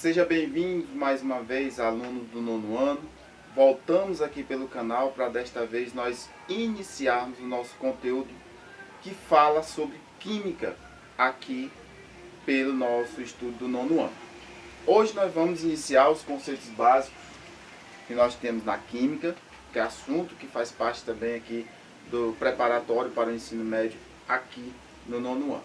Seja bem-vindo mais uma vez, alunos do nono ano. Voltamos aqui pelo canal para desta vez nós iniciarmos o nosso conteúdo que fala sobre química aqui pelo nosso estudo do nono ano. Hoje nós vamos iniciar os conceitos básicos que nós temos na química, que é assunto que faz parte também aqui do preparatório para o ensino médio aqui no nono ano.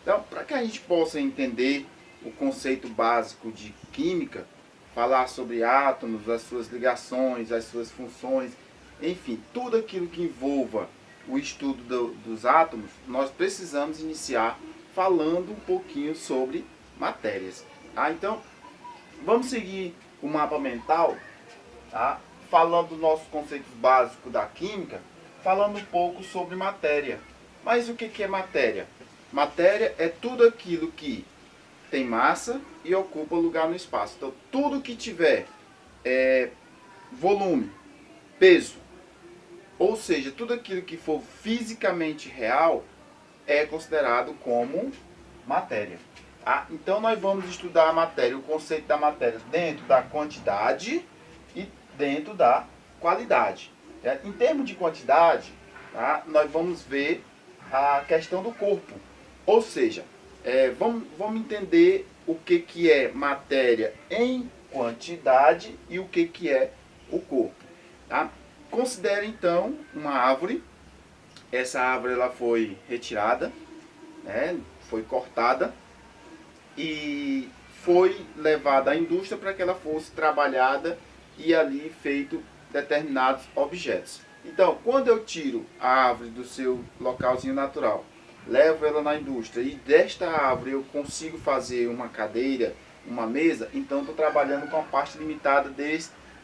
Então, para que a gente possa entender o conceito básico de química, falar sobre átomos, as suas ligações, as suas funções, enfim, tudo aquilo que envolva o estudo dos átomos, nós precisamos iniciar falando um pouquinho sobre matérias. Então, vamos seguir o mapa mental, tá? Falando dos nossos conceitos básicos da química, falando um pouco sobre matéria. Mas o que é matéria? Matéria é tudo aquilo que tem massa e ocupa lugar no espaço. Então, tudo que tiver volume, peso, ou seja, tudo aquilo que for fisicamente real, é considerado como matéria. Tá? Então, nós vamos estudar a matéria, o conceito da matéria dentro da quantidade e dentro da qualidade. Em termos de quantidade, tá? Nós vamos ver a questão do corpo. Ou seja, vamos entender o que é matéria em quantidade e o que é o corpo. Tá? Considere então uma árvore. Essa árvore ela foi retirada, né? Foi cortada e foi levada à indústria para que ela fosse trabalhada e ali feito determinados objetos. Então, quando eu tiro a árvore do seu localzinho natural, levo ela na indústria e desta árvore eu consigo fazer uma cadeira, uma mesa, então estou trabalhando com a parte limitada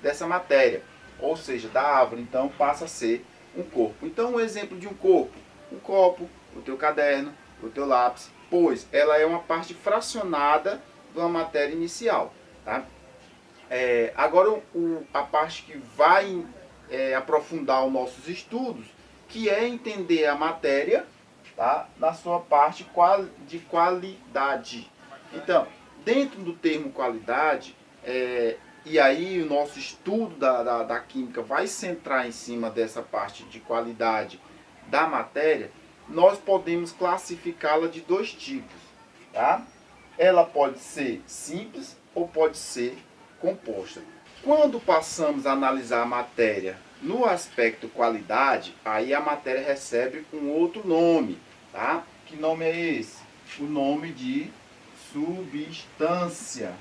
dessa matéria, ou seja, da árvore, então passa a ser um corpo. Então, um exemplo de um corpo, um copo, o teu caderno, o teu lápis, pois ela é uma parte fracionada de uma matéria inicial. Tá? Agora, a parte que vai aprofundar os nossos estudos, que é entender a matéria, tá? Na sua parte de qualidade. Então, dentro do termo qualidade, e aí o nosso estudo da química vai centrar em cima dessa parte de qualidade da matéria, nós podemos classificá-la de dois tipos. Tá? Ela pode ser simples ou pode ser composta. Quando passamos a analisar a matéria no aspecto qualidade, aí a matéria recebe um outro nome. Tá? Que nome é esse? O nome de substância.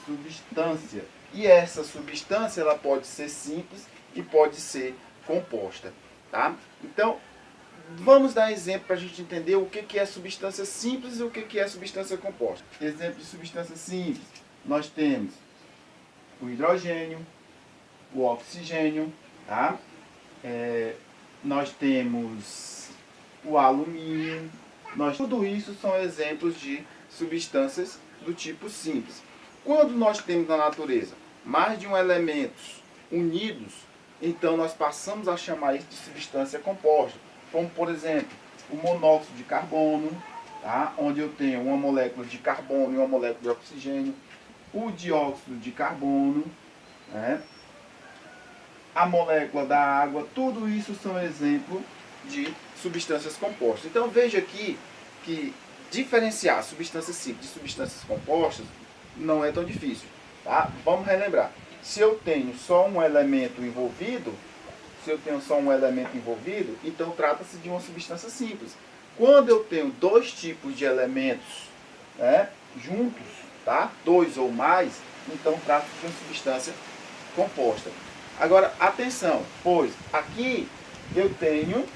Substância. E essa substância ela pode ser simples e pode ser composta. Tá? Então, vamos dar exemplo para a gente entender o que é substância simples e o que é substância composta. Exemplo de substância simples. Nós temos o hidrogênio, o oxigênio, tá? Nós temos o alumínio. Tudo isso são exemplos de substâncias do tipo simples. Quando nós temos na natureza mais de um elementos unidos, então nós passamos a chamar isso de substância composta. Como, por exemplo, o monóxido de carbono, tá? Onde eu tenho uma molécula de carbono e uma molécula de oxigênio. O dióxido de carbono, né? A molécula da água, tudo isso são exemplos de substâncias compostas. Então veja aqui que diferenciar substâncias simples de substâncias compostas não é tão difícil. Tá? Vamos relembrar. Se eu tenho só um elemento envolvido, então trata-se de uma substância simples. Quando eu tenho dois tipos de elementos, né, juntos, tá? Dois ou mais, então trata-se de uma substância composta. Agora, atenção, pois aqui eu tenho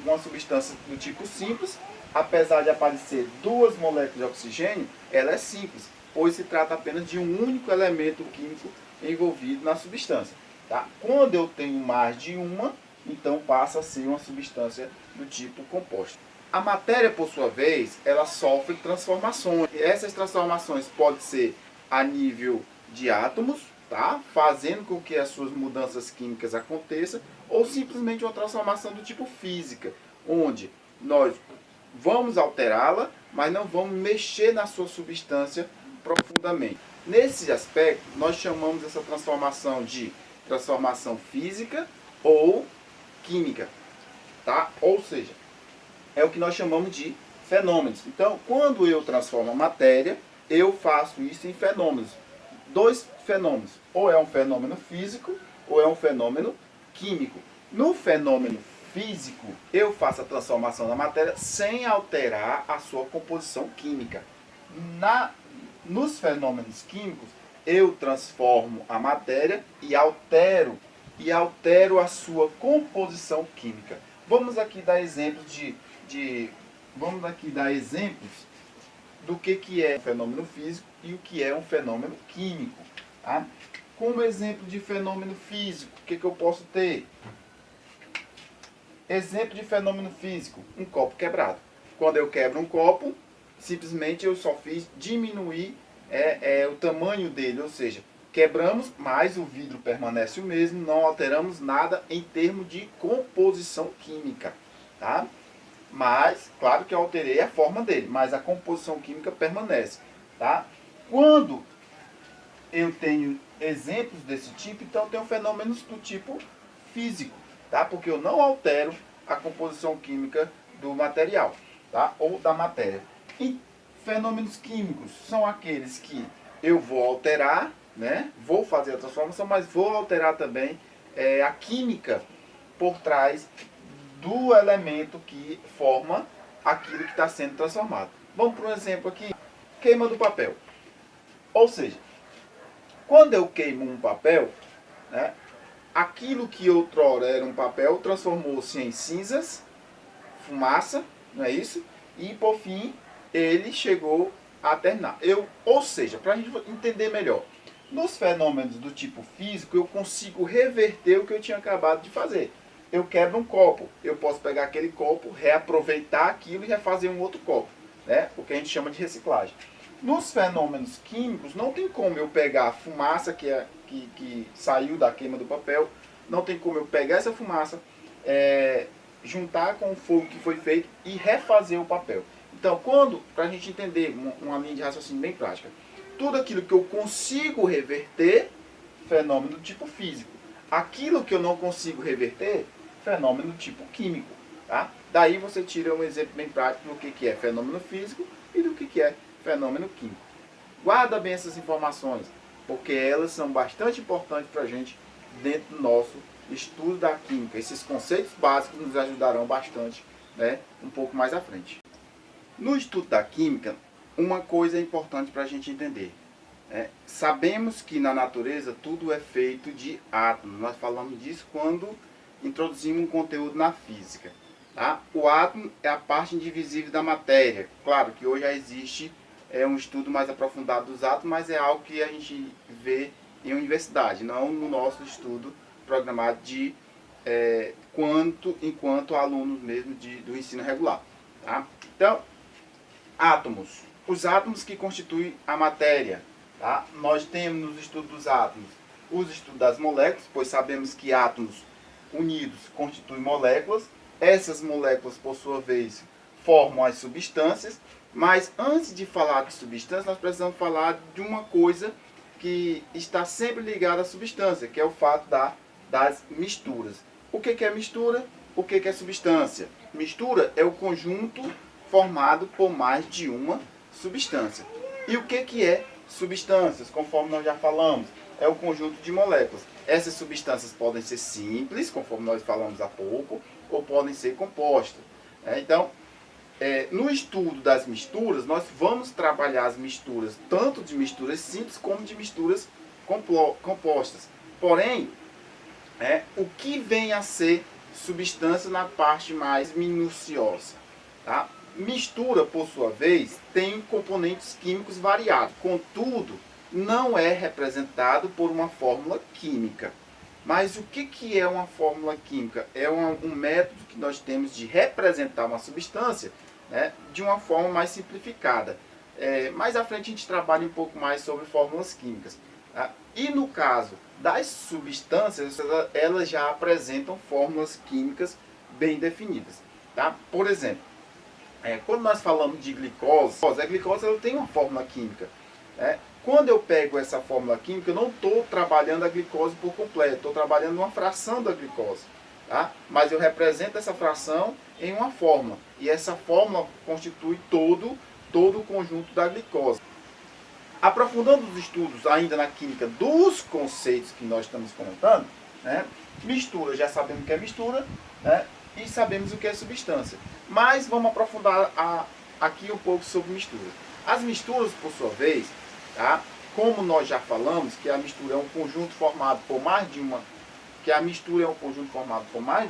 uma substância do tipo simples, apesar de aparecer duas moléculas de oxigênio, ela é simples, pois se trata apenas de um único elemento químico envolvido na substância. Tá? Quando eu tenho mais de uma, então passa a ser uma substância do tipo composto. A matéria, por sua vez, ela sofre transformações. E essas transformações podem ser a nível de átomos, tá? Fazendo com que as suas mudanças químicas aconteçam, ou simplesmente uma transformação do tipo física, onde nós vamos alterá-la, mas não vamos mexer na sua substância profundamente. Nesse aspecto, nós chamamos essa transformação de transformação física ou química, tá? Ou seja, é o que nós chamamos de fenômenos. Então, quando eu transformo a matéria, eu faço isso em fenômenos. Dois fenômenos. Ou é um fenômeno físico, ou é um fenômeno químico. No fenômeno físico, eu faço a transformação da matéria sem alterar a sua composição química. Nos fenômenos químicos, eu transformo a matéria e altero a sua composição química. Vamos aqui dar exemplos do que é um fenômeno físico e o que é um fenômeno químico. Tá? Como exemplo de fenômeno físico, o que eu posso ter? Exemplo de fenômeno físico, um copo quebrado. Quando eu quebro um copo, simplesmente eu só fiz diminuir o tamanho dele, ou seja, quebramos, mas o vidro permanece o mesmo, não alteramos nada em termos de composição química. Tá? Mas, claro que eu alterei a forma dele, mas a composição química permanece. Tá? Quando eu tenho exemplos desse tipo, então eu tenho fenômenos do tipo físico, tá? Porque eu não altero a composição química do material, tá? Ou da matéria. E fenômenos químicos são aqueles que eu vou alterar, né? Vou fazer a transformação, mas vou alterar também a química por trás do elemento que forma aquilo que está sendo transformado. Vamos para um exemplo aqui, queima do papel. Ou seja, quando eu queimo um papel, né, aquilo que outrora era um papel transformou-se em cinzas, fumaça, não é isso? E por fim, ele chegou a terminar. Ou seja, para a gente entender melhor, nos fenômenos do tipo físico, eu consigo reverter o que eu tinha acabado de fazer. Eu quebro um copo, eu posso pegar aquele copo, reaproveitar aquilo e refazer um outro copo, né? O que a gente chama de reciclagem. Nos fenômenos químicos, não tem como eu pegar a fumaça que saiu da queima do papel, não tem como eu pegar essa fumaça, juntar com o fogo que foi feito e refazer o papel. Então, para a gente entender uma linha de raciocínio bem prática, tudo aquilo que eu consigo reverter, fenômeno do tipo físico. Aquilo que eu não consigo reverter, fenômeno do tipo químico. Tá? Daí você tira um exemplo bem prático do que é fenômeno físico e do que é fenômeno químico. Guarda bem essas informações, porque elas são bastante importantes para a gente dentro do nosso estudo da química. Esses conceitos básicos nos ajudarão bastante, né, um pouco mais à frente. No estudo da química, uma coisa é importante para a gente entender. Sabemos que na natureza tudo é feito de átomos. Nós falamos disso quando introduzimos um conteúdo na física. Tá? O átomo é a parte indivisível da matéria. Claro que hoje já existe um estudo mais aprofundado dos átomos, mas é algo que a gente vê em universidade, não no nosso estudo programado enquanto alunos mesmo do ensino regular. Tá? Então, átomos. Os átomos que constituem a matéria. Tá? Nós temos nos estudos dos átomos os estudos das moléculas, pois sabemos que átomos unidos constituem moléculas. Essas moléculas, por sua vez, formam as substâncias. Mas antes de falar de substância, nós precisamos falar de uma coisa que está sempre ligada à substância, que é o fato das misturas. O que é mistura? O que é substância? Mistura é o conjunto formado por mais de uma substância. E o que é substâncias? Conforme nós já falamos, é o conjunto de moléculas. Essas substâncias podem ser simples, conforme nós falamos há pouco, ou podem ser compostas. Então, no estudo das misturas, nós vamos trabalhar as misturas, tanto de misturas simples como de misturas compostas. Porém, o que vem a ser substância na parte mais minuciosa. Tá? Mistura, por sua vez, tem componentes químicos variados. Contudo, não é representado por uma fórmula química. Mas o que é uma fórmula química? É um método que nós temos de representar uma substância, né, de uma forma mais simplificada. Mais à frente a gente trabalha um pouco mais sobre fórmulas químicas. Tá? E no caso das substâncias, elas já apresentam fórmulas químicas bem definidas. Tá? Por exemplo, quando nós falamos de glicose, a glicose ela tem uma fórmula química. Quando eu pego essa fórmula química, eu não estou trabalhando a glicose por completo, estou trabalhando uma fração da glicose. Tá? Mas eu represento essa fração em uma fórmula. E essa fórmula constitui todo o conjunto da glicose. Aprofundando os estudos ainda na química dos conceitos que nós estamos comentando, mistura, já sabemos o que é mistura, e sabemos o que é substância. Mas vamos aprofundar aqui um pouco sobre mistura. As misturas, por sua vez, tá? Como nós já falamos, que a mistura é um conjunto formado por mais de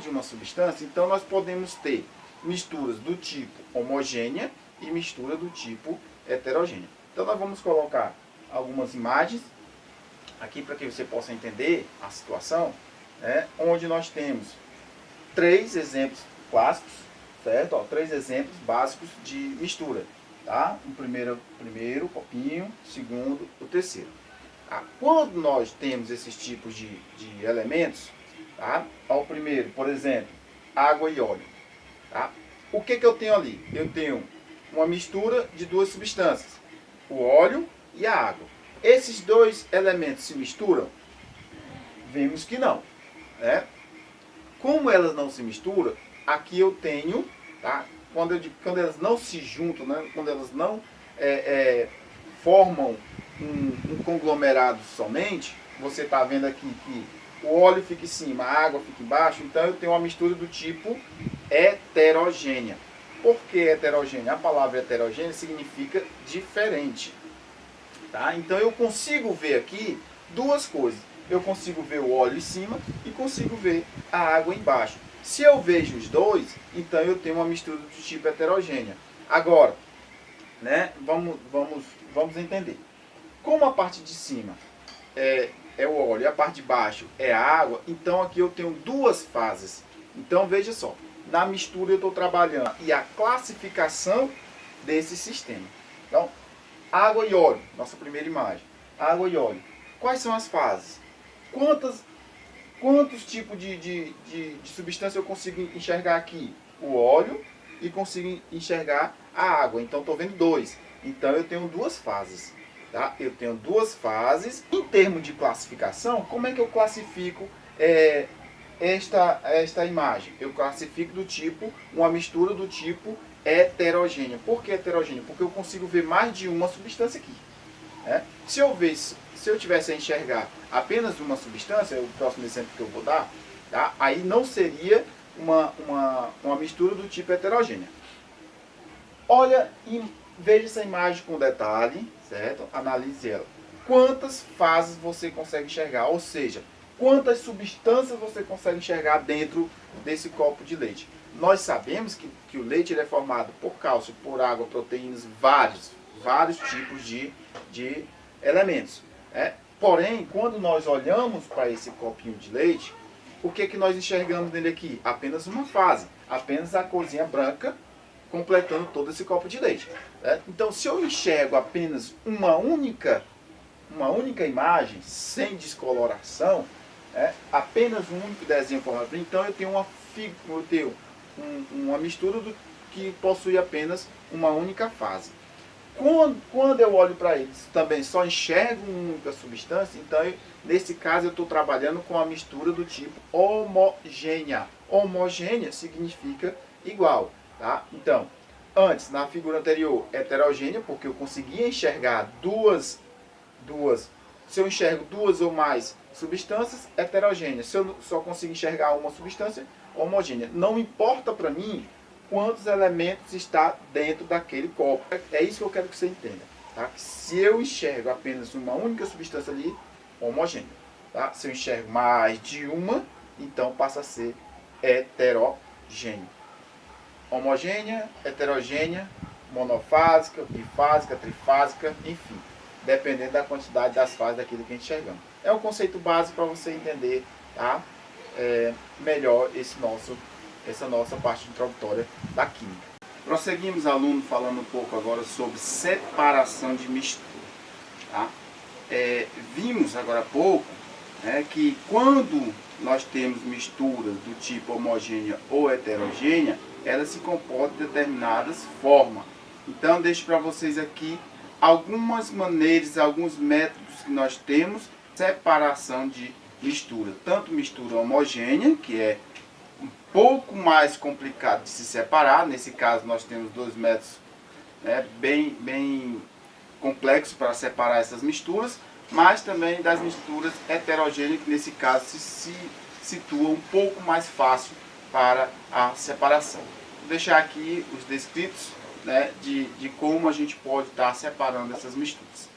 uma substância, então nós podemos ter misturas do tipo homogênea e mistura do tipo heterogênea. Então nós vamos colocar algumas imagens aqui para que você possa entender a situação, onde nós temos 3 exemplos clássicos, certo? Ó, 3 exemplos básicos de mistura. Tá? O primeiro copinho, segundo, o terceiro. Tá? Quando nós temos esses tipos de elementos, tá? Ó, o primeiro, por exemplo, água e óleo. Tá? O que eu tenho ali? Eu tenho uma mistura de 2 substâncias, o óleo e a água. Esses 2 elementos se misturam? Vemos que não. Como elas não se misturam, aqui eu tenho, tá? Quando elas não se juntam, quando elas não formam um conglomerado somente, você está vendo aqui que o óleo fica em cima, a água fica embaixo, então eu tenho uma mistura do tipo heterogênea. Por que heterogênea? A palavra heterogênea significa diferente. Tá? Então eu consigo ver aqui 2 coisas. Eu consigo ver o óleo em cima e consigo ver a água embaixo. Se eu vejo os 2, então eu tenho uma mistura do tipo heterogênea. Agora, vamos entender. Como a parte de cima é o óleo e a parte de baixo é a água, então aqui eu tenho 2 fases. Então veja só, na mistura eu estou trabalhando e a classificação desse sistema. Então, água e óleo, nossa primeira imagem. Água e óleo. Quais são as fases? Quantos tipos de substância eu consigo enxergar aqui? O óleo e consigo enxergar a água. Então, estou vendo 2. Então, eu tenho 2 fases. Tá? Eu tenho 2 fases. Em termos de classificação, como é que eu classifico esta imagem? Eu classifico do tipo, uma mistura do tipo heterogênea. Por que heterogênea? Porque eu consigo ver mais de uma substância aqui. Se eu tivesse a enxergar apenas uma substância, é o próximo exemplo que eu vou dar, tá? Aí não seria uma mistura do tipo heterogênea. Olha e veja essa imagem com detalhe, certo? Analise ela. Quantas fases você consegue enxergar? Ou seja, quantas substâncias você consegue enxergar dentro desse copo de leite? Nós sabemos que o leite ele é formado por cálcio, por água, proteínas, vários tipos de elementos. Porém, quando nós olhamos para esse copinho de leite, o que nós enxergamos nele aqui? Apenas uma fase, apenas a corzinha branca completando todo esse copo de leite. Então, se eu enxergo apenas uma única imagem, sem descoloração, apenas um único desenho formado, então eu tenho uma mistura que possui apenas uma única fase. Quando eu olho para eles, também só enxergo uma única substância, então nesse caso eu estou trabalhando com a mistura do tipo homogênea. Homogênea significa igual. Tá? Então, antes, na figura anterior, heterogênea, porque eu conseguia enxergar se eu enxergo 2 ou mais substâncias, heterogênea. Se eu só consigo enxergar uma substância, homogênea. Não importa para mim quantos elementos está dentro daquele copo. É isso que eu quero que você entenda. Tá? Se eu enxergo apenas uma única substância ali, homogênea. Tá? Se eu enxergo mais de uma, então passa a ser heterogêneo. Homogênea, heterogênea, monofásica, bifásica, trifásica, enfim. Dependendo da quantidade das fases daquilo que a gente enxergamos. É um conceito básico para você entender, tá? Melhor essa nossa parte introdutória da química. Prosseguimos, aluno, falando um pouco agora sobre separação de mistura. Tá? Vimos agora há pouco que quando nós temos misturas do tipo homogênea ou heterogênea, ela se comporta de determinadas formas. Então, deixo para vocês aqui algumas maneiras, alguns métodos que nós temos de separação de mistura. Tanto mistura homogênea, que é um pouco mais complicado de se separar. Nesse caso, nós temos dois métodos bem complexos para separar essas misturas, mas também das misturas heterogêneas, que nesse caso se situa um pouco mais fácil para a separação. Vou deixar aqui os descritos de como a gente pode estar separando essas misturas.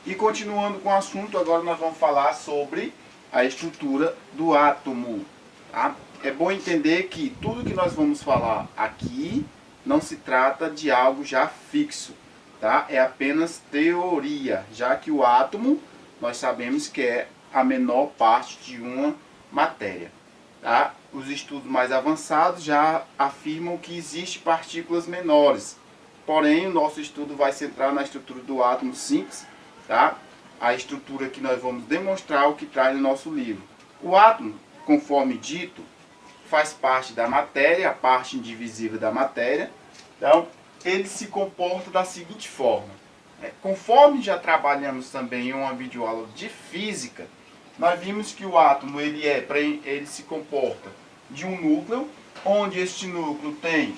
E continuando com o assunto, agora nós vamos falar sobre a estrutura do átomo. Tá? É bom entender que tudo que nós vamos falar aqui não se trata de algo já fixo. Tá? É apenas teoria, já que o átomo nós sabemos que é a menor parte de uma matéria. Tá? Os estudos mais avançados já afirmam que existem partículas menores. Porém, o nosso estudo vai centrar na estrutura do átomo simples, tá? A estrutura que nós vamos demonstrar, o que traz no nosso livro. O átomo, conforme dito, faz parte da matéria, a parte indivisível da matéria. Então, ele se comporta da seguinte forma. Conforme já trabalhamos também em uma videoaula de física, nós vimos que o átomo ele se comporta de um núcleo, onde este núcleo tem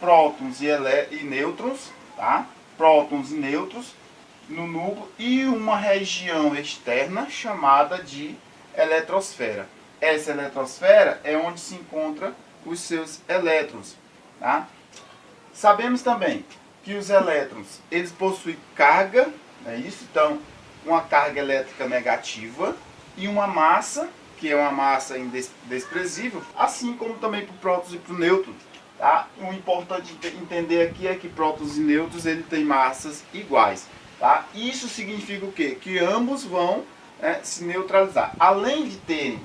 prótons e nêutrons, tá? Prótons e nêutrons no núcleo e uma região externa chamada de eletrosfera. Essa eletrosfera é onde se encontra os seus elétrons, tá? Sabemos também que os elétrons, eles possuem carga, é isso? Então, uma carga elétrica negativa e uma massa, que é uma massa indesprezível, assim como também para o prótons e para o nêutron. Tá? O importante entender aqui é que prótons e nêutrons ele têm massas iguais. Tá? Isso significa o quê? Que ambos vão se neutralizar. Além de terem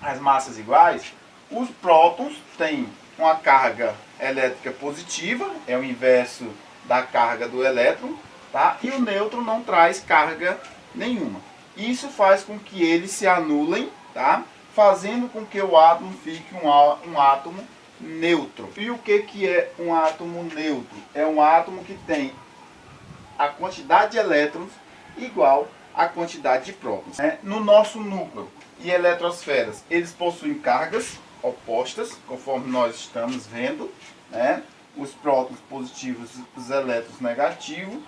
as massas iguais, os prótons têm uma carga elétrica positiva, é o inverso da carga do elétron, tá? E o nêutron não traz carga nenhuma. Isso faz com que eles se anulem, tá? Fazendo com que o átomo fique um átomo neutro. E o que é um átomo neutro? É um átomo que tem a quantidade de elétrons igual à quantidade de prótons. No nosso núcleo e eletrosferas, eles possuem cargas opostas, conforme nós estamos vendo, os prótons positivos e os elétrons negativos,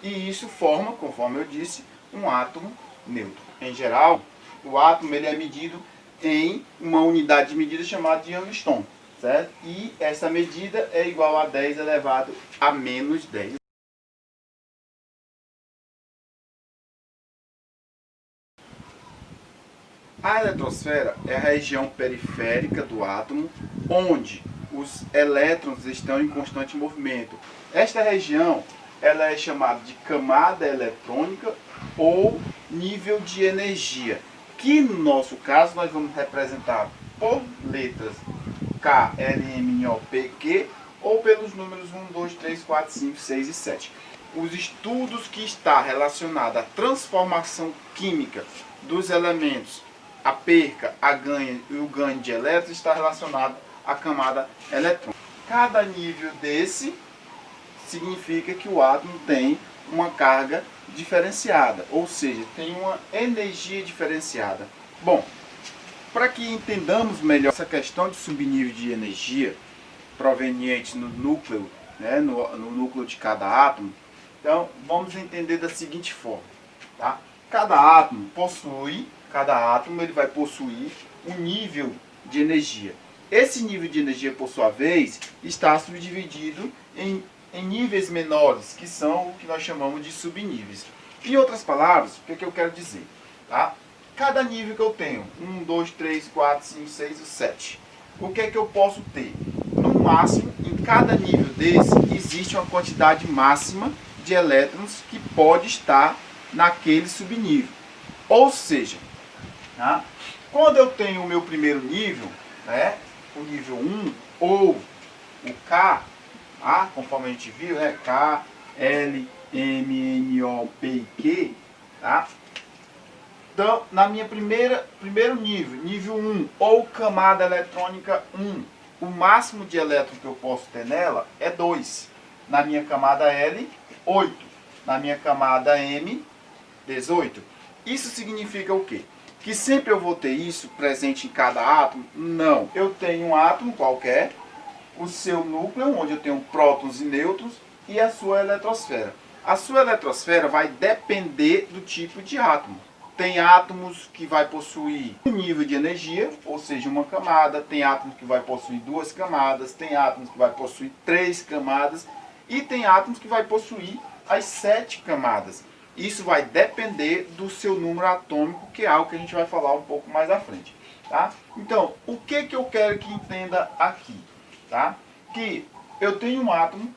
e isso forma, conforme eu disse, um átomo neutro. Em geral, o átomo ele é medido em uma unidade de medida chamada de Angstrom, certo? E essa medida é igual a 10 elevado a menos 10. A eletrosfera é a região periférica do átomo, onde os elétrons estão em constante movimento. Esta região ela é chamada de camada eletrônica ou nível de energia, que no nosso caso nós vamos representar por letras K, L, M, N, O, P, Q ou pelos números 1, 2, 3, 4, 5, 6 e 7. Os estudos que estão relacionados à transformação química dos elementos, a perca, a ganho e o ganho de elétrons está relacionado à camada eletrônica. Cada nível desse significa que o átomo tem uma carga diferenciada, ou seja, tem uma energia diferenciada. Bom, para que entendamos melhor essa questão de subnível de energia proveniente no núcleo, no núcleo de cada átomo, então vamos entender da seguinte forma. Tá? Cada átomo ele vai possuir um nível de energia. Esse nível de energia, por sua vez, está subdividido em níveis menores, que são o que nós chamamos de subníveis. Em outras palavras, o que eu quero dizer? Tá? Cada nível que eu tenho, 1, 2, 3, 4, 5, 6 e 7, o que é que eu posso ter? No máximo, em cada nível desse, existe uma quantidade máxima de elétrons que pode estar naquele subnível. Ou seja, tá? Quando eu tenho o meu primeiro nível, né, o nível 1, ou o K, tá? Conforme a gente viu, né, K, L, M, N, O, P e Q, tá? Então, na minha primeiro nível, nível 1, ou camada eletrônica 1, o máximo de elétrons que eu posso ter nela é 2. Na minha camada L, 8. Na minha camada M, 18. Isso significa o quê? Que sempre eu vou ter isso presente em cada átomo? Não. Eu tenho um átomo qualquer, o seu núcleo, onde eu tenho prótons e nêutrons, e a sua eletrosfera. A sua eletrosfera vai depender do tipo de átomo. Tem átomos que vai possuir um nível de energia, ou seja, uma camada. Tem átomos que vai possuir 2 camadas. Tem átomos que vai possuir 3 camadas. E tem átomos que vai possuir as 7 camadas. Isso vai depender do seu número atômico, que é algo que a gente vai falar um pouco mais à frente. Tá? Então, o que eu quero que entenda aqui? Tá? Que eu tenho um átomo,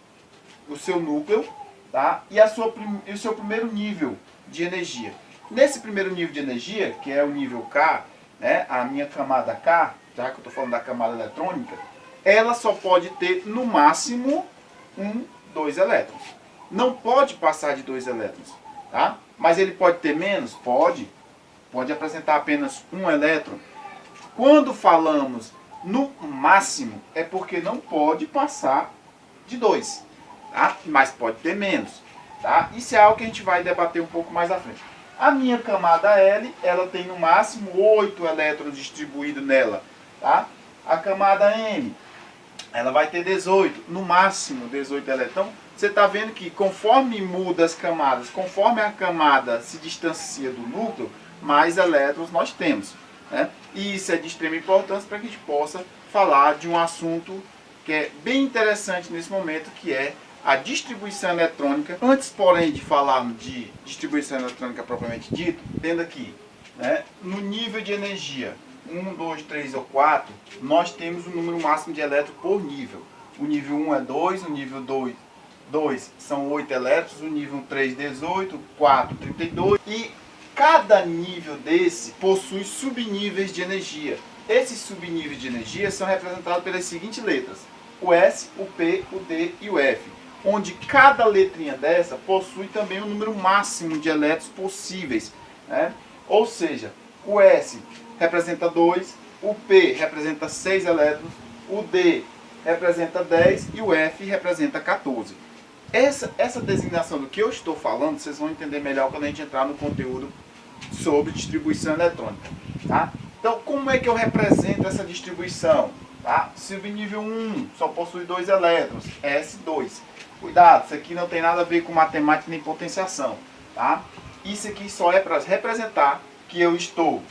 o seu núcleo, tá? E o seu primeiro nível de energia. Nesse primeiro nível de energia, que é o nível K, né, a minha camada K, já que eu estou falando da camada eletrônica, ela só pode ter no máximo 2 elétrons. Não pode passar de 2 elétrons. Tá? Mas ele pode ter menos? Pode. Pode apresentar apenas 1 elétron. Quando falamos no máximo, é porque não pode passar de 2. Tá? Mas pode ter menos. Tá? Isso é algo que a gente vai debater um pouco mais à frente. A minha camada L, ela tem no máximo 8 elétrons distribuídos nela. Tá? A camada M, ela vai ter 18, no máximo 18 elétrons. Então, você está vendo que conforme muda as camadas, conforme a camada se distancia do núcleo, mais elétrons nós temos. Né? E isso é de extrema importância para que a gente possa falar de um assunto que é bem interessante nesse momento, que é a distribuição eletrônica. Antes, porém, de falarmos de distribuição eletrônica propriamente dito, tendo aqui, né, no nível de energia 1, 2, 3 ou 4, nós temos o número máximo de elétrons por nível. O nível 1 é 2, o nível 2 são 8 elétrons, o nível 3, 18, 4, 32. E cada nível desse possui subníveis de energia. Esses subníveis de energia são representados pelas seguintes letras: o S, o P, o D e o F. Onde cada letrinha dessa possui também o número máximo de elétrons possíveis. Né? Ou seja, o S representa 2, o P representa 6 elétrons, o D representa 10 e o F representa 14. Essa designação do que eu estou falando, vocês vão entender melhor quando a gente entrar no conteúdo sobre distribuição eletrônica. Tá? Então, como é que eu represento essa distribuição? Tá? Subnível 1 só possui 2 elétrons, S2. Cuidado, isso aqui não tem nada a ver com matemática nem potenciação. Tá? Isso aqui só é para representar que eu estou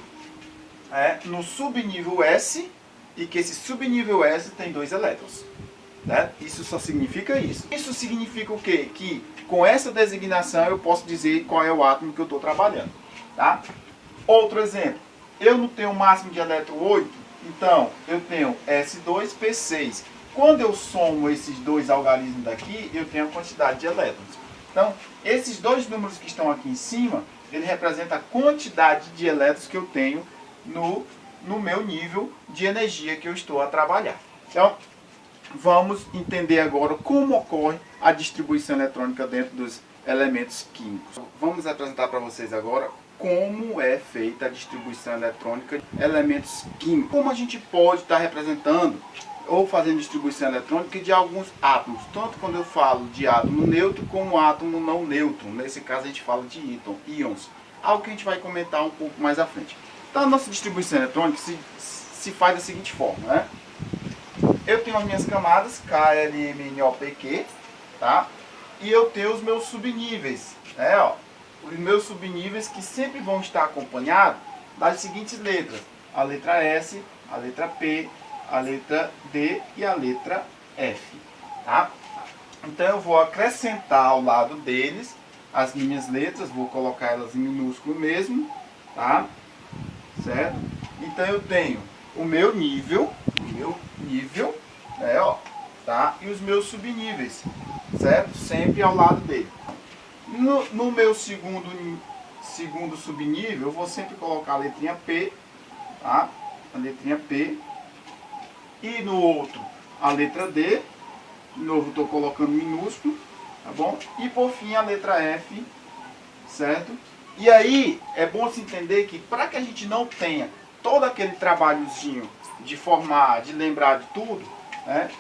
no subnível S e que esse subnível S tem 2 elétrons. Né? Isso só significa isso. Isso significa o quê? Que com essa designação eu posso dizer qual é o átomo que eu estou trabalhando. Tá? Outro exemplo. Eu não tenho o máximo de elétron 8, então eu tenho S2P6. Quando eu somo esses dois algarismos daqui, eu tenho a quantidade de elétrons. Então, esses dois números que estão aqui em cima, ele representa a quantidade de elétrons que eu tenho no meu nível de energia que eu estou a trabalhar. Então, vamos entender agora como ocorre a distribuição eletrônica dentro dos elementos químicos. Vamos apresentar para vocês agora como é feita a distribuição eletrônica de elementos químicos. Como a gente pode estar representando ou fazendo distribuição eletrônica de alguns átomos, tanto quando eu falo de átomo neutro como átomo não neutro. Nesse caso a gente fala de íons, algo que a gente vai comentar um pouco mais à frente. Então a nossa distribuição eletrônica se faz da seguinte forma, né? Eu tenho as minhas camadas K, L, M, N, O, P, Q, tá? E eu tenho os meus subníveis, né? Ó, os meus subníveis que sempre vão estar acompanhados das seguintes letras: a letra S, a letra P, a letra D e a letra F, tá? Então eu vou acrescentar ao lado deles as minhas letras, vou colocar elas em minúsculo mesmo, tá? Certo? Então eu tenho o meu nível, né, ó, tá? E os meus subníveis, certo? Sempre ao lado dele. No meu segundo subnível, eu vou sempre colocar a letrinha P, tá? A letrinha P. E no outro, a letra D. De novo, estou colocando minúsculo, tá bom? E por fim, a letra F, certo? E aí, é bom se entender que para que a gente não tenha todo aquele trabalhozinho de formar, de lembrar de tudo, né?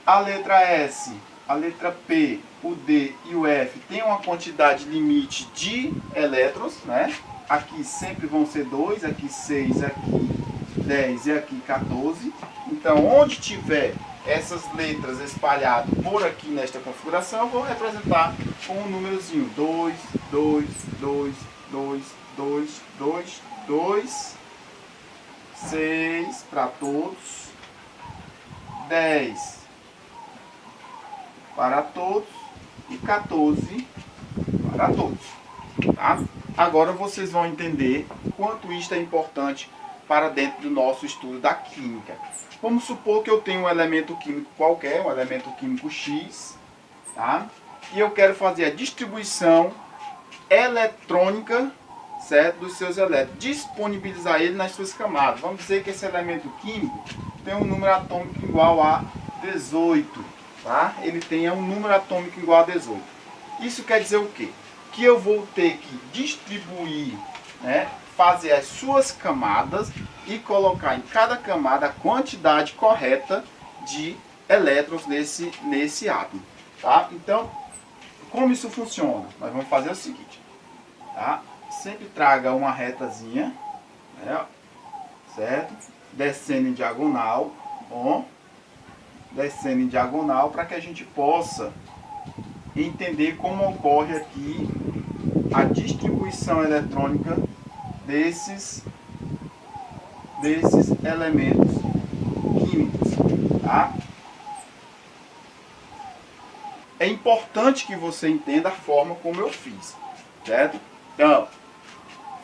A letra S, a letra P, o D e o F tem uma quantidade limite de elétrons, né? Aqui sempre vão ser 2, aqui 6, aqui 10 e aqui 14. Então, onde tiver essas letras espalhadas por aqui nesta configuração, eu vou representar com um númerozinho 2, 2, 2, 2, 2, 2, 2, 6 para todos, 10 para todos e 14 para todos. Tá? Agora vocês vão entender quanto isto é importante para dentro do nosso estudo da química. Vamos supor que eu tenho um elemento químico qualquer, um elemento químico X, tá? E eu quero fazer a distribuição eletrônica, certo, dos seus elétrons, disponibilizar ele nas suas camadas. Vamos dizer que esse elemento químico tem um número atômico igual a 18, tá? Ele tem um número atômico igual a 18. Isso quer dizer o quê? Que eu vou ter que distribuir, né, fazer as suas camadas e colocar em cada camada a quantidade correta de elétrons nesse átomo, tá? Então, como isso funciona? Nós vamos fazer o seguinte, tá? Sempre traga uma retazinha, né, certo? Descendo em diagonal, bom? Descendo em diagonal para que a gente possa entender como ocorre aqui a distribuição eletrônica desses elementos químicos, tá? É importante que você entenda a forma como eu fiz, certo? Então,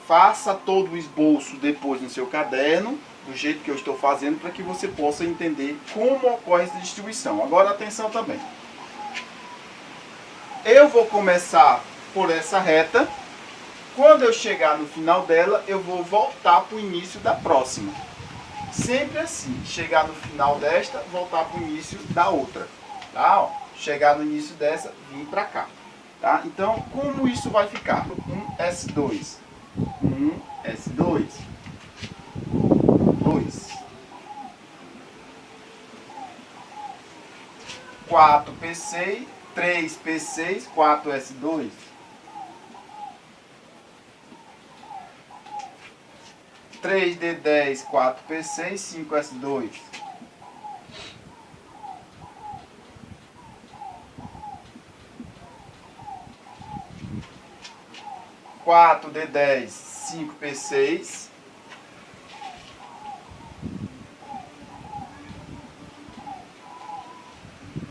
faça todo o esboço depois no seu caderno, do jeito que eu estou fazendo, para que você possa entender como ocorre essa distribuição. Agora, atenção também. Eu vou começar por essa reta. Quando eu chegar no final dela, eu vou voltar para o início da próxima. Sempre assim, chegar no final desta, voltar para o início da outra. Tá? Ó, chegar no início dessa, vir para cá. Tá? Então, como isso vai ficar? 1S2. 1S2. 2. 4P6. 3P6. 4S2. 3D10, 4P6, 5S2. 4D10, 5P6.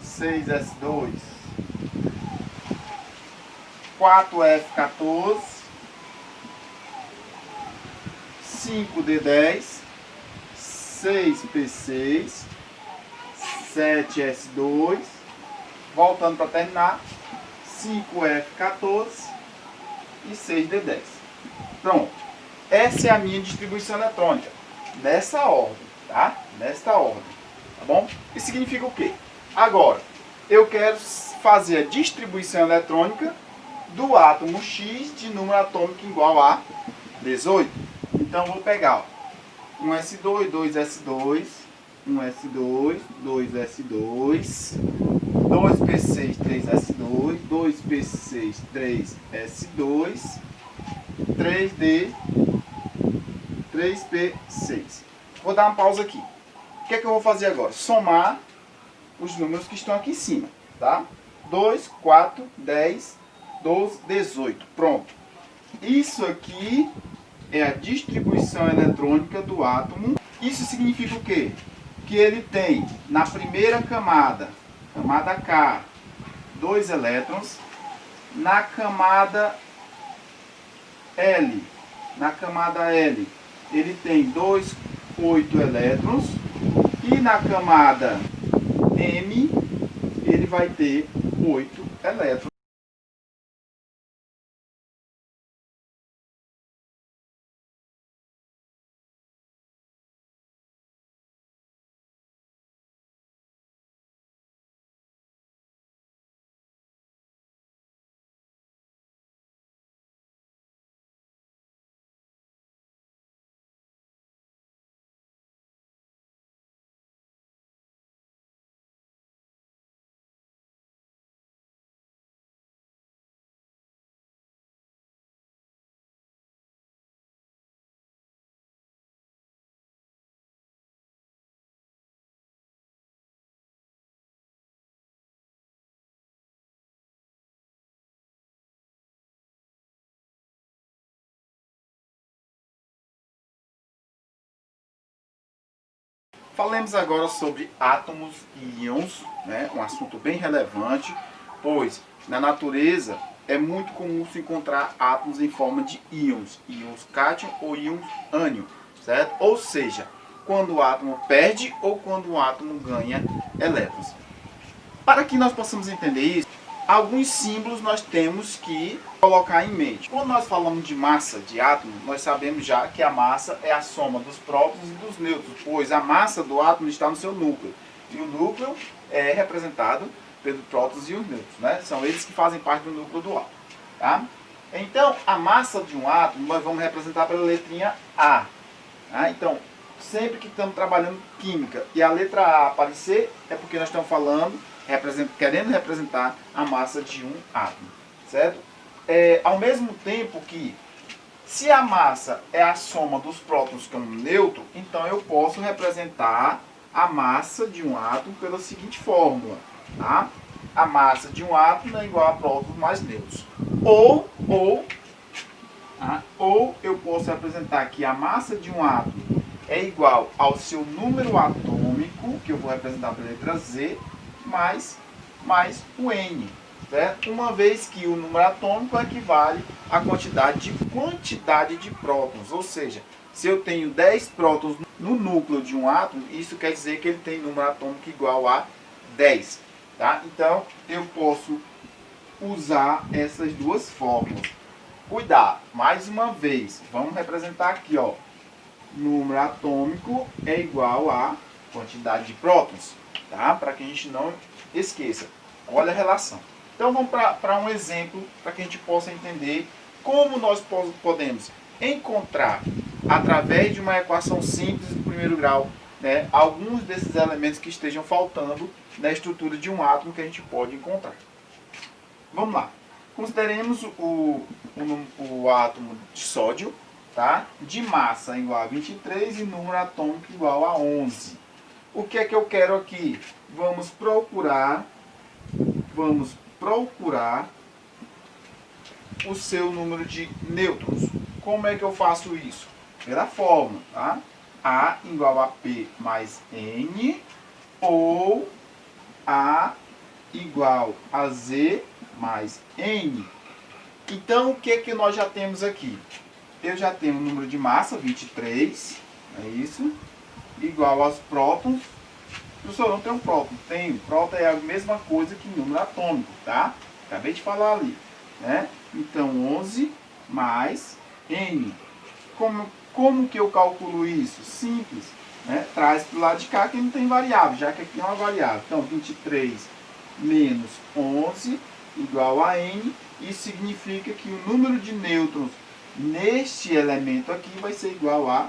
6S2. 4F14. 5D10, 6P6, 7S2, voltando para terminar, 5F14 e 6D10. Pronto. Essa é a minha distribuição eletrônica, nessa ordem, tá? Nesta ordem, tá bom? Isso significa o quê? Agora, eu quero fazer a distribuição eletrônica do átomo X de número atômico igual a 18. Então, vou pegar 1S2, 2S2, 1S2, 2S2, 2P6, 3S2, 2P6, 3S2, 3D, 3P6. Vou dar uma pausa aqui. O que é que eu vou fazer agora? Somar os números que estão aqui em cima, tá? 2, 4, 10, 12, 18. Pronto. Isso aqui é a distribuição eletrônica do átomo. Isso significa o quê? que ele tem na primeira camada, camada K, 2 elétrons, na camada L, ele tem 8 elétrons, e na camada M ele vai ter 8 elétrons. Falemos agora sobre átomos e íons, né? Um assunto bem relevante, pois na natureza é muito comum se encontrar átomos em forma de íons, íons cátion ou íons ânion, certo? Ou seja, quando o átomo perde ou quando o átomo ganha elétrons. Para que nós possamos entender isso, alguns símbolos nós temos que colocar em mente. Quando nós falamos de massa de átomo, nós sabemos já que a massa é a soma dos prótons e dos nêutrons, pois a massa do átomo está no seu núcleo. E o núcleo é representado pelos prótons e os nêutrons, né? São eles que fazem parte do núcleo do átomo. Tá? Então, a massa de um átomo nós vamos representar pela letrinha A. Tá? Então, sempre que estamos trabalhando química e a letra A aparecer, é porque nós estamos falando, querendo representar a massa de um átomo, certo? Ao mesmo tempo que, se a massa é a soma dos prótons com um nêutron, então eu posso representar a massa de um átomo pela seguinte fórmula, tá? A massa de um átomo é igual a prótons mais nêutrons. Ou eu posso representar que a massa de um átomo é igual ao seu número atômico, que eu vou representar pela letra Z, mais o N, certo? Uma vez que o número atômico equivale à quantidade de prótons, ou seja, se eu tenho 10 prótons no núcleo de um átomo, isso quer dizer que ele tem número atômico igual a 10, tá? Então, eu posso usar essas duas fórmulas. Cuidado, mais uma vez, vamos representar aqui, ó, número atômico é igual a quantidade de prótons, tá? Para que a gente não esqueça. Olha a relação. Então vamos para um exemplo, para que a gente possa entender como nós podemos encontrar, através de uma equação simples do primeiro grau, né, alguns desses elementos que estejam faltando na estrutura de um átomo que a gente pode encontrar. Vamos lá. Consideremos o átomo de sódio, tá? De massa igual a 23 e número atômico igual a 11. O que é que eu quero aqui? Vamos procurar o seu número de nêutrons. Como é que eu faço isso? Pela fórmula, tá? A igual a P mais N, ou A igual a Z mais N. Então, o que é que nós já temos aqui? Eu já tenho o número de massa, 23, é isso, igual aos prótons. Professor, não tem um próton. Tem. Próton é a mesma coisa que número atômico, tá? Acabei de falar ali, né? Então, 11 mais N. Como que eu calculo isso? Simples, né? Traz para o lado de cá que não tem variável, já que aqui é uma variável. Então, 23 menos 11 igual a N. Isso significa que o número de nêutrons neste elemento aqui vai ser igual a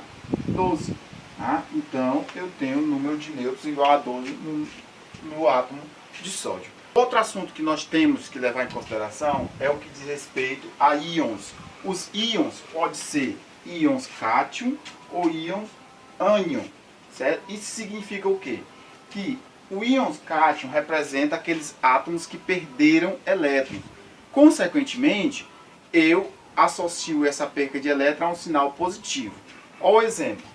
12. Tá? Então, eu tenho o número de nêutrons igual a 12 no átomo de sódio. Outro assunto que nós temos que levar em consideração é o que diz respeito a íons. Os íons podem ser íons cátion ou íons ânion, certo? Isso significa o quê? Que o íons cátion representa aqueles átomos que perderam elétrons. Consequentemente, eu associo essa perca de elétron a um sinal positivo. Olha o exemplo.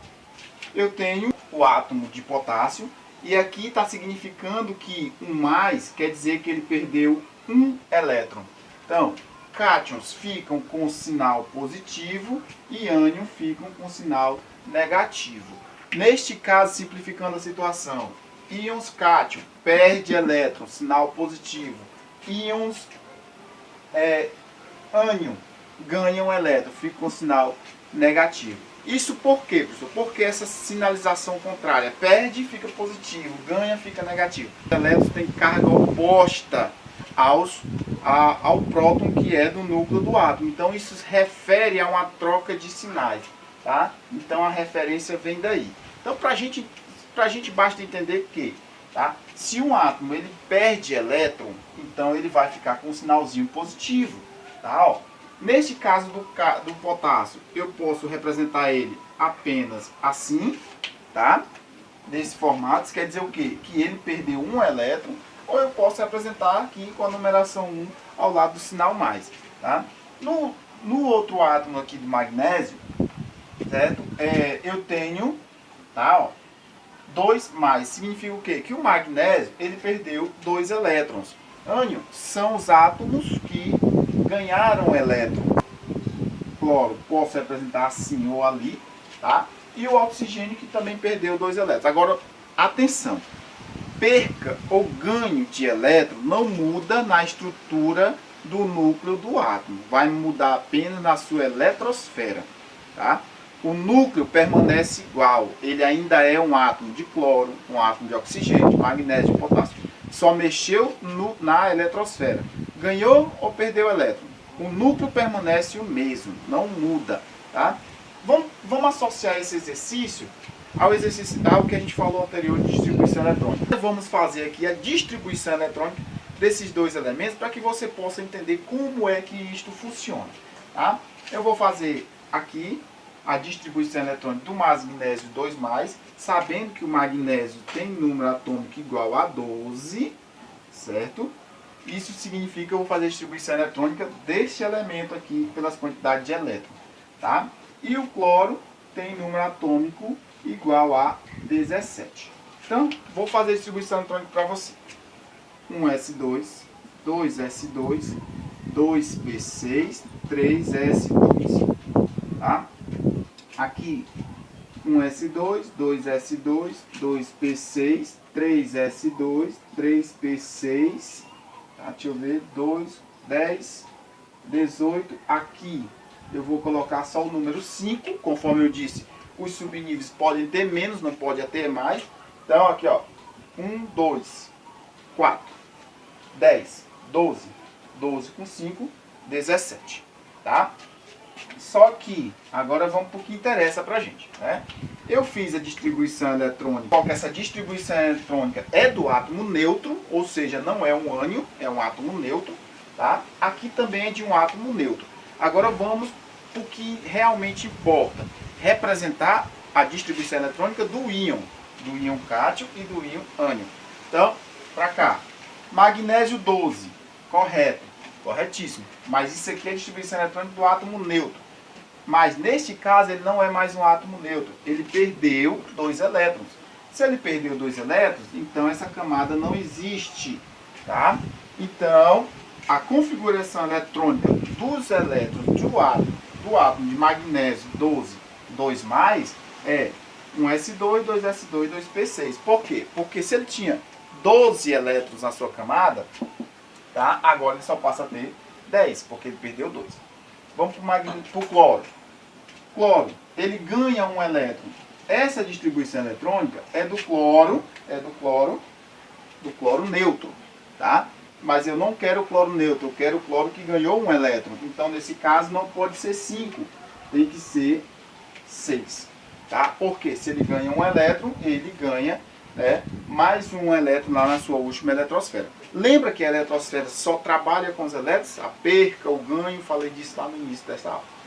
Eu tenho o átomo de potássio. E aqui está significando que um mais quer dizer que ele perdeu um elétron. Então, cátions ficam com sinal positivo e ânion ficam com sinal negativo. Neste caso, simplificando a situação, íons cátion perde elétron, sinal positivo. Íons ânion ganham elétron, fica com sinal negativo. Isso por quê, professor? Porque essa sinalização contrária, perde, fica positivo, ganha, fica negativo. Os elétrons têm carga oposta ao próton, que é do núcleo do átomo. Então isso se refere a uma troca de sinais, tá? Então a referência vem daí. Então pra gente basta entender que, tá? Se um átomo ele perde elétron, então ele vai ficar com um sinalzinho positivo, tá? Ó, neste caso do potássio, eu posso representar ele apenas assim, tá? Desse formato. Isso quer dizer o quê? Que ele perdeu um elétron. Ou eu posso representar aqui com a numeração 1 ao lado do sinal mais, tá? No outro átomo aqui do magnésio, certo? Eu tenho, tá? Ó, 2 mais. Significa o quê? Que o magnésio ele perdeu 2 elétrons. Ânion são os átomos que ganharam elétron. Cloro, posso representar assim ou ali, tá? E o oxigênio que também perdeu 2 elétrons. Agora, atenção. Perca ou ganho de elétron não muda na estrutura do núcleo do átomo. Vai mudar apenas na sua eletrosfera, tá? O núcleo permanece igual. Ele ainda é um átomo de cloro, um átomo de oxigênio, de magnésio e potássio. Só mexeu na eletrosfera. Ganhou ou perdeu elétron? O núcleo permanece o mesmo, não muda, tá? Vamos associar esse exercício ao que a gente falou anterior de distribuição eletrônica. Vamos fazer aqui a distribuição eletrônica desses dois elementos para que você possa entender como é que isto funciona, tá? Eu vou fazer aqui a distribuição eletrônica do magnésio 2+, sabendo que o magnésio tem número atômico igual a 12, certo? Isso significa que eu vou fazer a distribuição eletrônica deste elemento aqui pelas quantidades de elétrons, tá? E o cloro tem número atômico igual a 17. Então, vou fazer a distribuição eletrônica para você. 1s2, 2s2, 2p6, 3s2, tá? Aqui, 1s2, 2s2, 2p6, 3s2, 3p6, tá? Deixa eu ver, 2, 10, 18. Aqui, eu vou colocar só o número 5, conforme eu disse, os subníveis podem ter menos, não pode ter mais. Então, aqui, ó, 1, 2, 4, 10, 12, 12 com 5, 17, tá? Só que, agora vamos para o que interessa pra gente, né? Eu fiz a distribuição eletrônica, porque essa distribuição eletrônica é do átomo neutro, ou seja, não é um ânion, é um átomo neutro, tá? Aqui também é de um átomo neutro. Agora vamos para o que realmente importa, representar a distribuição eletrônica do íon cátion e do íon ânion. Então, para cá, magnésio 12, correto, corretíssimo. Mas isso aqui é a distribuição eletrônica do átomo neutro. Mas neste caso ele não é mais um átomo neutro, ele perdeu 2 elétrons. Se ele perdeu 2 elétrons, então essa camada não existe, tá? Então, a configuração eletrônica dos elétrons do átomo de magnésio 12, 2+, é 1s2, 2s2, 2p6. Por quê? Porque se ele tinha 12 elétrons na sua camada, tá? Agora ele só passa a ter 10, porque ele perdeu 2. Vamos para o cloro. Cloro, ele ganha um elétron. Essa distribuição eletrônica é do cloro neutro, tá? Mas eu não quero o cloro neutro, eu quero o cloro que ganhou um elétron. Então, nesse caso, não pode ser 5, tem que ser 6, tá? Porque se ele ganha um elétron, ele ganha, né, mais um elétron lá na sua última eletrosfera. Lembra que a eletrosfera só trabalha com os elétrons? A perca, o ganho, falei disso lá no início dessa aula.